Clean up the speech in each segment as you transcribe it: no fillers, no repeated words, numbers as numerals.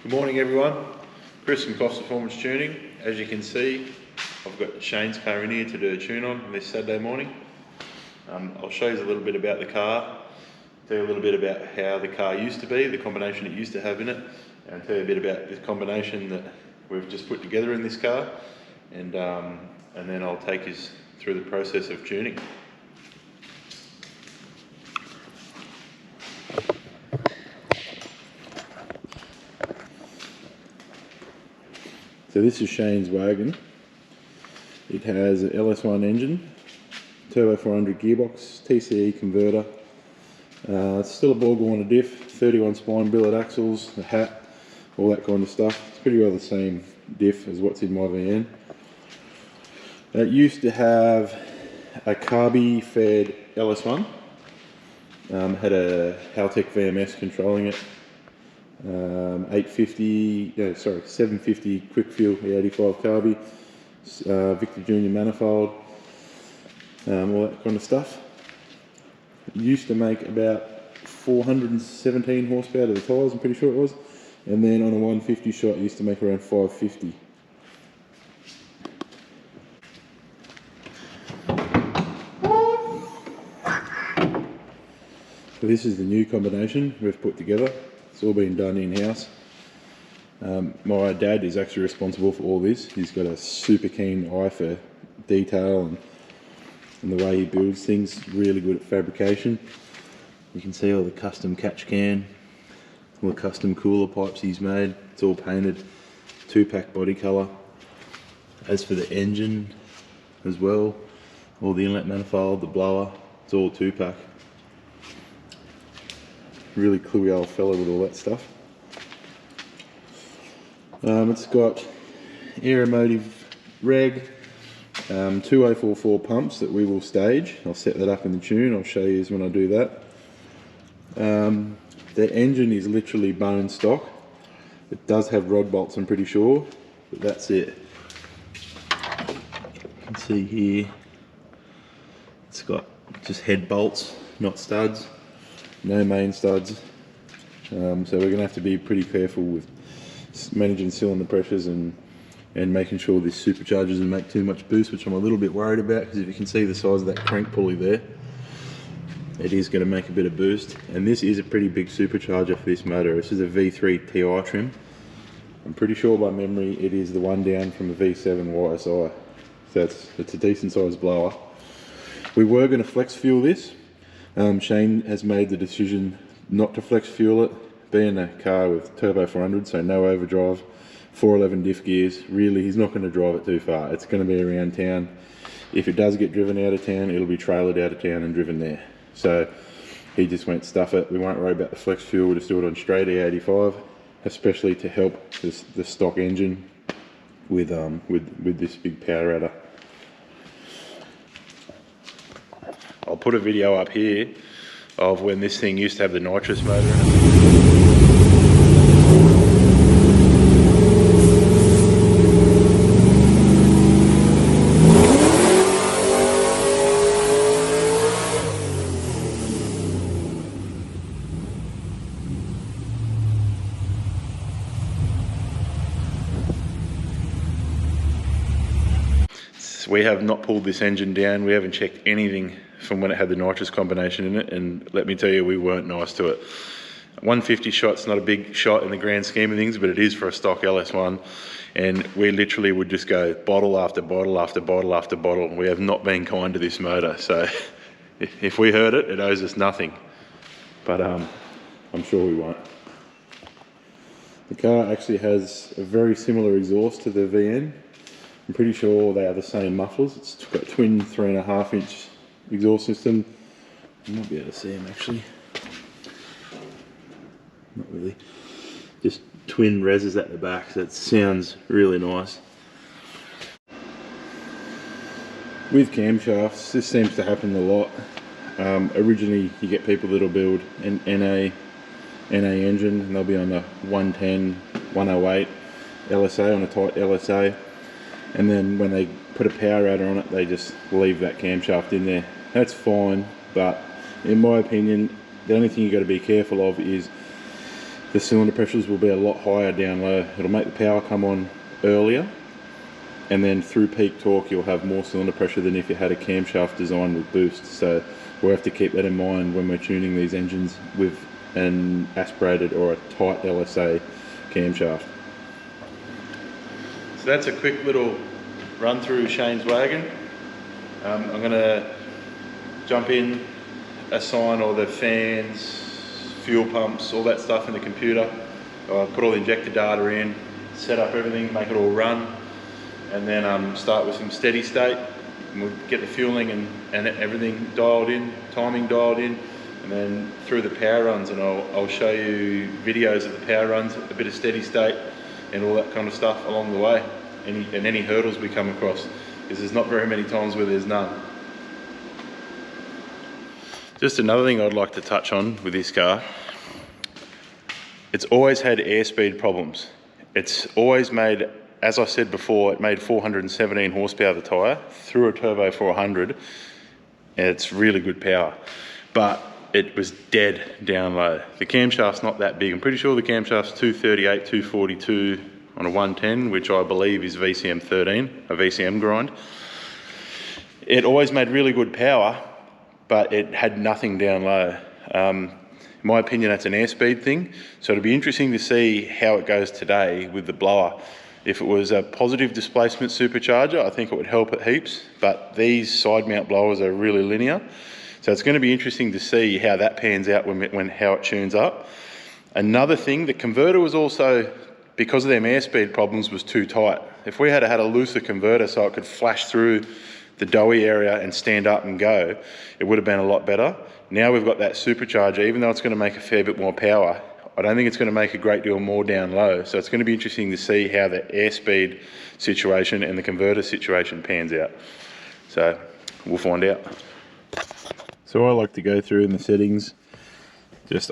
Good morning everyone, Chris from Cost Performance Tuning. As you can see, I've got Shane's car in here to do a tune on this Saturday morning. I'll show you a little bit about the car, tell you a little bit about how the car used to be, the combination it used to have in it, and tell you a bit about this combination that we've just put together in this car, and then I'll take you through the process of tuning. So this is Shane's wagon. It has an LS1 engine, turbo 400 gearbox, TCE converter. It's still a Borg-Warner diff, 31 spine billet axles, a hat, all that kind of stuff. It's pretty well the same diff as what's in my van. It used to have a carby fed LS1. Had a Haltech VMS controlling it. 750 quick fuel E85 carby, Victor Junior manifold, all that kind of stuff. It used to make about 417 horsepower to the tyres, I'm pretty sure it was, and then on a 150 shot it used to make around 550. So this is the new combination we've put together. It's all been done in-house. My dad is actually responsible for all this. He's got a super keen eye for detail and the way he builds things. Really good at fabrication. You can see all the custom catch can, all the custom cooler pipes he's made. It's all painted 2-pack body colour. As for the engine as well, all the inlet manifold, the blower, it's all 2-pack. Really cluey old fella with all that stuff. It's got Aeromotive reg, 2044 pumps that we will stage. I'll set that up in the tune, I'll show you when I do that. The engine is literally bone stock. It does have rod bolts, I'm pretty sure, but that's it. You can see here, it's got just head bolts, not studs. No main studs, so we're going to have to be pretty careful with managing cylinder pressures and making sure this supercharger doesn't make too much boost, which I'm a little bit worried about, because if you can see the size of that crank pulley there, it is going to make a bit of boost. And this is a pretty big supercharger for this motor. This is a V3 Ti trim. I'm pretty sure by memory it is the one down from a V7 YSI, so it's a decent sized blower. We were going to flex fuel this. Shane has made the decision not to flex fuel it, being a car with turbo 400, so no overdrive, 411 diff gears. Really, he's not going to drive it too far. It's going to be around town. If it does get driven out of town, it'll be trailered out of town and driven there. So he just went, stuff it, we won't worry about the flex fuel, we'll just do it on straight E85, especially to help the stock engine with this big power adder. I'll put a video up here of when this thing used to have the nitrous motor in it. We have not pulled this engine down, we haven't checked anything from when it had the nitrous combination in it, and let me tell you, we weren't nice to it. 150 shot's not a big shot in the grand scheme of things, but it is for a stock LS1, and we literally would just go bottle after bottle after bottle after bottle. We have not been kind to this motor, so if we hurt it, it owes us nothing, but I'm sure we won't. The car actually has a very similar exhaust to the VN. I'm pretty sure they are the same mufflers. It's got twin 3.5-inch exhaust system. You might be able to see them actually. Not really. Just twin reses at the back, so it sounds really nice. With camshafts, this seems to happen a lot. Originally, you get people that'll build an NA engine, and they'll be on a 110, 108 LSA, on a tight LSA. And then when they put a power adder on it, they just leave that camshaft in there. That's fine, but in my opinion, the only thing you've got to be careful of is the cylinder pressures will be a lot higher down low. It'll make the power come on earlier, and then through peak torque you'll have more cylinder pressure than if you had a camshaft designed with boost. So we'll have to keep that in mind when we're tuning these engines with an aspirated or a tight LSA camshaft. So that's a quick little run through Shane's wagon. I'm going to jump in, assign all the fans, fuel pumps, all that stuff in the computer. Put all the injector data in, set up everything, make it all run, and then start with some steady state. And we'll get the fueling and everything dialed in, timing dialed in, and then through the power runs, and I'll show you videos of the power runs, a bit of steady state and all that kind of stuff along the way, and any hurdles we come across, because there's not very many times where there's none. Just another thing I'd like to touch on with this car, it's always had airspeed problems. It's always made, as I said before, it made 417 horsepower the tyre through a turbo 400, and it's really good power, but it was dead down low. The camshaft's not that big. I'm pretty sure the camshaft's 238, 242 on a 110, which I believe is VCM 13, a VCM grind. It always made really good power, but it had nothing down low. In my opinion, that's an airspeed thing. So it'll be interesting to see how it goes today with the blower. If it was a positive displacement supercharger, I think it would help it heaps, but these side mount blowers are really linear. So it's going to be interesting to see how that pans out how it tunes up. Another thing, the converter was also, because of them airspeed problems, was too tight. If we had had a looser converter so it could flash through the doughy area and stand up and go, it would have been a lot better. Now we've got that supercharger, even though it's going to make a fair bit more power, I don't think it's going to make a great deal more down low. So it's going to be interesting to see how the airspeed situation and the converter situation pans out. So we'll find out. So I like to go through in the settings,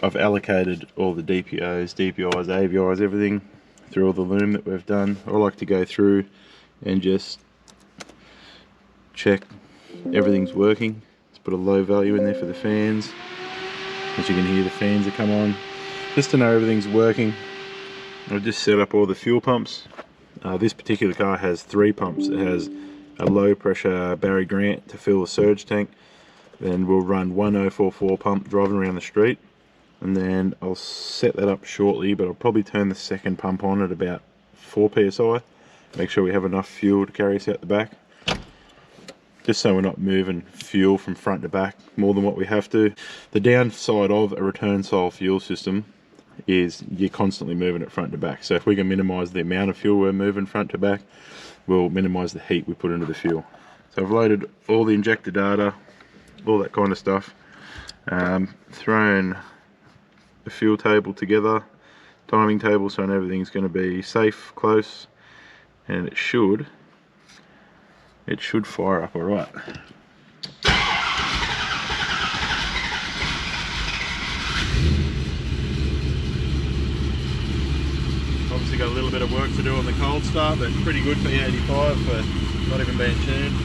I've allocated all the DPOs, DPIs, AVIs, everything through all the loom that we've done. I like to go through and just check everything's working. Let's put a low value in there for the fans. As you can hear, the fans have come on. Just to know everything's working, I'll just set up all the fuel pumps. This particular car has 3 pumps. It has a low pressure Barry Grant to fill the surge tank. Then we'll run 1044 pump driving around the street, and then I'll set that up shortly, but I'll probably turn the second pump on at about 4 psi. Make sure we have enough fuel to carry us out the back, just so we're not moving fuel from front to back more than what we have to. The downside of a return style fuel system is you're constantly moving it front to back. So if we can minimize the amount of fuel we're moving front to back, we'll minimize the heat we put into the fuel. So I've loaded all the injector data, all that kind of stuff, thrown the fuel table together, timing table, so I know everything's going to be safe, close, and it should fire up all right. Obviously got a little bit of work to do on the cold start, but pretty good for E85 for not even being tuned.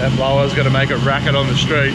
That blower's going to make a racket on the street.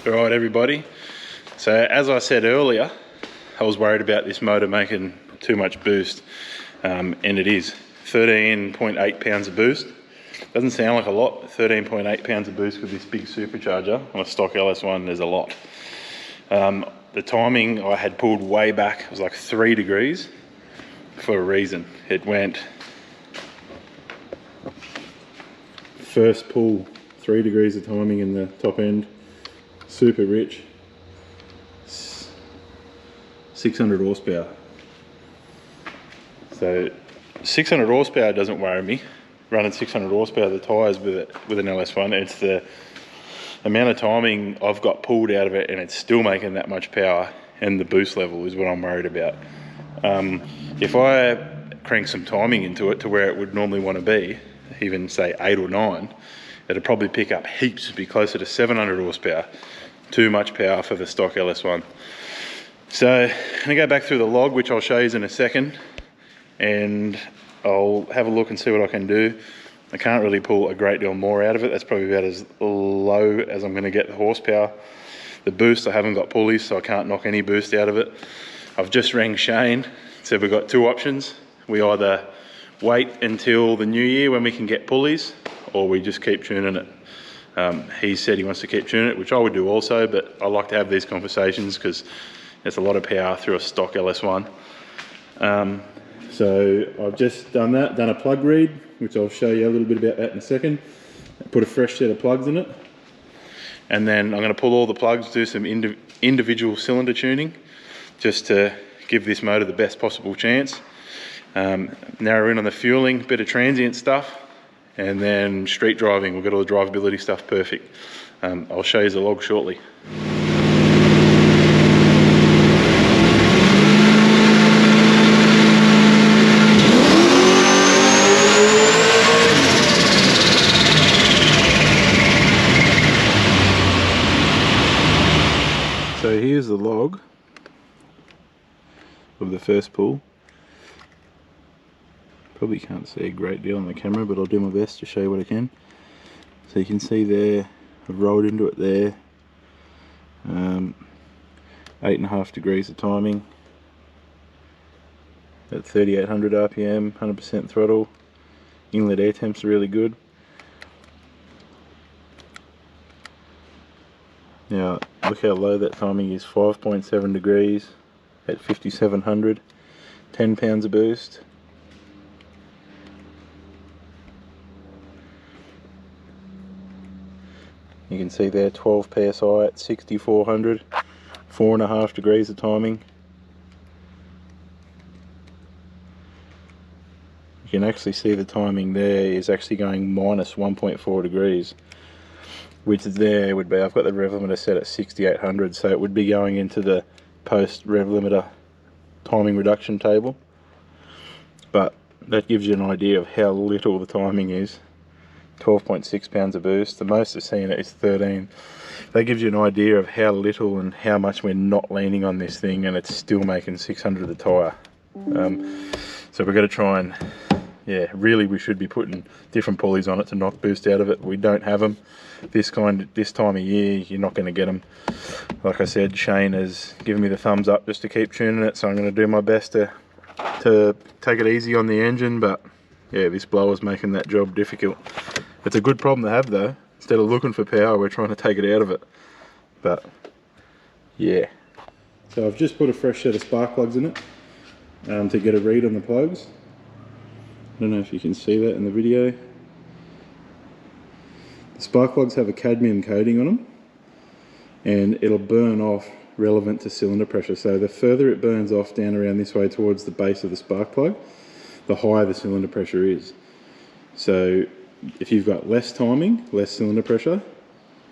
Alright everybody, so as I said earlier, I was worried about this motor making too much boost, and it is. 13.8 pounds of boost. Doesn't sound like a lot, 13.8 pounds of boost with this big supercharger. On a stock LS1 there's a lot. The timing I had pulled way back, it was like 3 degrees for a reason. It went first pull 3 degrees of timing in the top end, super rich, 600 horsepower. So 600 horsepower doesn't worry me. Running 600 horsepower the tyres with an LS1, it's the amount of timing I've got pulled out of it and it's still making that much power, and the boost level is what I'm worried about. If I crank some timing into it to where it would normally want to be, even say 8 or 9, it'd probably pick up heaps, be closer to 700 horsepower. Too much power for the stock LS1. So I'm gonna go back through the log, which I'll show you in a second, and I'll have a look and see what I can do. I can't really pull a great deal more out of it. That's probably about as low as I'm gonna get the horsepower. The boost, I haven't got pulleys, so I can't knock any boost out of it. I've just rang Shane, said we've got 2 options. We either wait until the new year when we can get pulleys, or we just keep tuning it. He said he wants to keep tuning it, which I would do also, but I like to have these conversations because there's a lot of power through a stock LS1. So I've just done that, done a plug read, which I'll show you a little bit about that in a second. Put a fresh set of plugs in it. And then I'm going to pull all the plugs, do some individual cylinder tuning, just to give this motor the best possible chance. Narrow in on the fueling, bit of transient stuff, and then street driving, we'll get all the drivability stuff perfect. I'll show you the log shortly. So here's the log of the first pull. Probably can't see a great deal on the camera, but I'll do my best to show you what I can. So you can see there, I've rolled into it there. 8.5 degrees of timing at 3800 RPM, 100% throttle. Inlet air temps are really good. Now look how low that timing is, 5.7 degrees at 5700, 10 pounds of boost. You can see there 12 psi at 6400, 4.5 degrees of timing. You can actually see the timing there is actually going minus 1.4 degrees, which is there would be, I've got the rev limiter set at 6800, so it would be going into the post rev limiter timing reduction table. But that gives you an idea of how little the timing is. 12.6 pounds of boost, the most I've seen it is 13. That gives you an idea of how little and how much we're not leaning on this thing, and it's still making 600 the tyre. So we're going to try and, yeah, really we should be putting different pulleys on it to knock boost out of it. We don't have them. This time of year, you're not going to get them. Like I said, Shane has given me the thumbs up just to keep tuning it, so I'm going to do my best to take it easy on the engine, but yeah, this blower's making that job difficult. It's a good problem to have though. Instead of looking for power, we're trying to take it out of it. But yeah. So I've just put a fresh set of spark plugs in it to get a read on the plugs. I don't know if you can see that in the video. The spark plugs have a cadmium coating on them, and it'll burn off relevant to cylinder pressure. So the further it burns off down around this way towards the base of the spark plug, the higher the cylinder pressure is. So if you've got less timing, less cylinder pressure,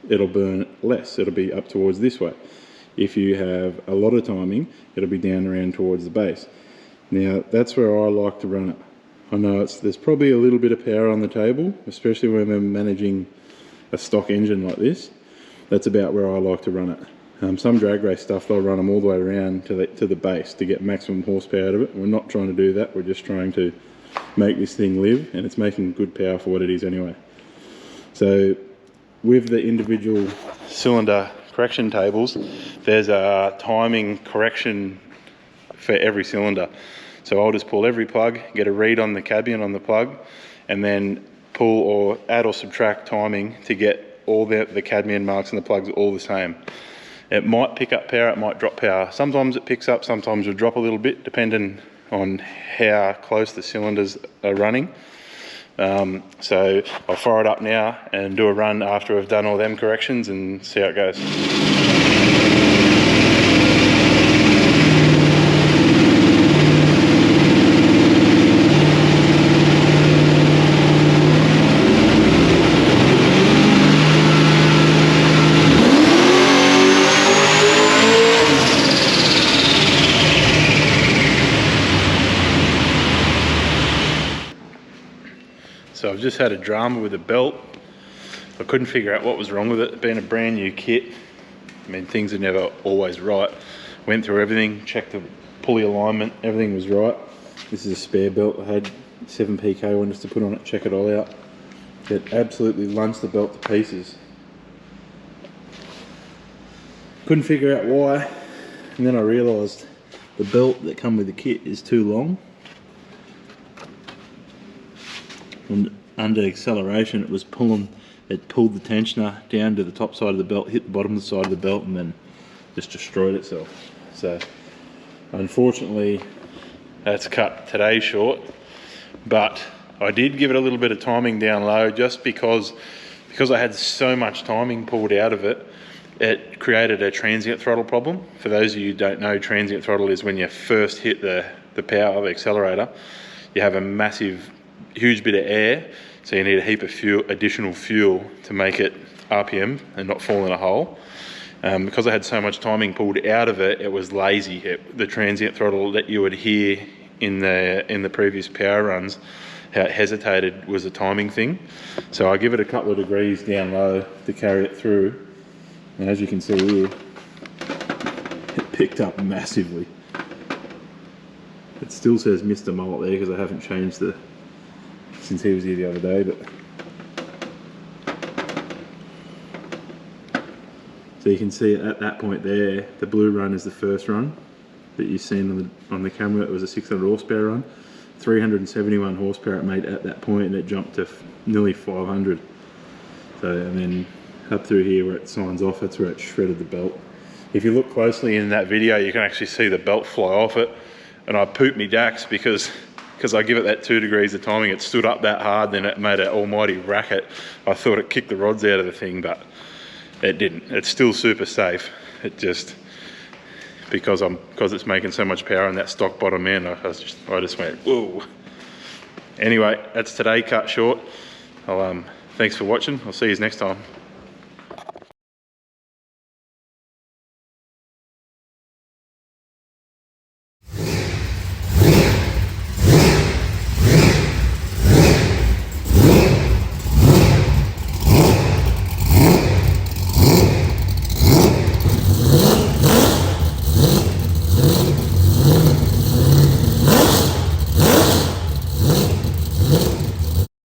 it'll burn less. It'll be up towards this way. If you have a lot of timing, it'll be down around towards the base. Now that's where I like to run it. I know there's probably a little bit of power on the table, especially when we're managing a stock engine like this. That's about where I like to run it. Some drag race stuff, they'll run them all the way around to the base to get maximum horsepower out of it. We're not trying to do that. We're just trying to make this thing live, and it's making good power for what it is anyway. So with the individual cylinder correction tables, there's a timing correction for every cylinder. So I'll just pull every plug, get a read on the Cabion on the plug, and then pull or add or subtract timing to get all the Cabion marks and the plugs all the same. It might pick up power, it might drop power. Sometimes it picks up, sometimes it'll drop a little bit, depending on how close the cylinders are running. So I'll fire it up now and do a run after I've done all them corrections and see how it goes. So I've just had a drama with the belt. I couldn't figure out what was wrong with it. Being a brand new kit, I mean, things are never always right. Went through everything, checked the pulley alignment, everything was right. This is a spare belt I had, 7PK one just to put on it, check it all out. It absolutely lunched the belt to pieces. Couldn't figure out why, and then I realised the belt that come with the kit is too long. And under acceleration, it pulled the tensioner down to the top side of the belt, hit the bottom of the side of the belt, and then just destroyed itself. So unfortunately, that's cut today short. But I did give it a little bit of timing down low, just because I had so much timing pulled out of it. It created a transient throttle problem. For those of you who don't know, transient throttle is when you first hit the power of the accelerator, you have a huge bit of air, so you need a heap of additional fuel to make it RPM and not fall in a hole. Because I had so much timing pulled out of it, it was lazy. The transient throttle that you would hear in the previous power runs, how it hesitated, was a timing thing. So I give it a couple of degrees down low to carry it through, and as you can see here, it picked up massively. It still says Mr. Mullet there because I haven't changed since he was here the other day, but so you can see at that point there, the blue run is the first run that you've seen on the camera. It was a 600 horsepower run, 371 horsepower it made at that point, and it jumped to nearly 500. So, and then up through here where it signs off, that's where it shredded the belt. If you look closely in that video, you can actually see the belt fly off it, and I pooped me dacks because I give it that 2 degrees of timing. It stood up that hard, then it made an almighty racket. I thought it kicked the rods out of the thing, but it didn't. It's still super safe. It just, because it's making so much power in that stock bottom end, I just went, whoa. Anyway, that's today cut short. Thanks for watching. I'll see you next time.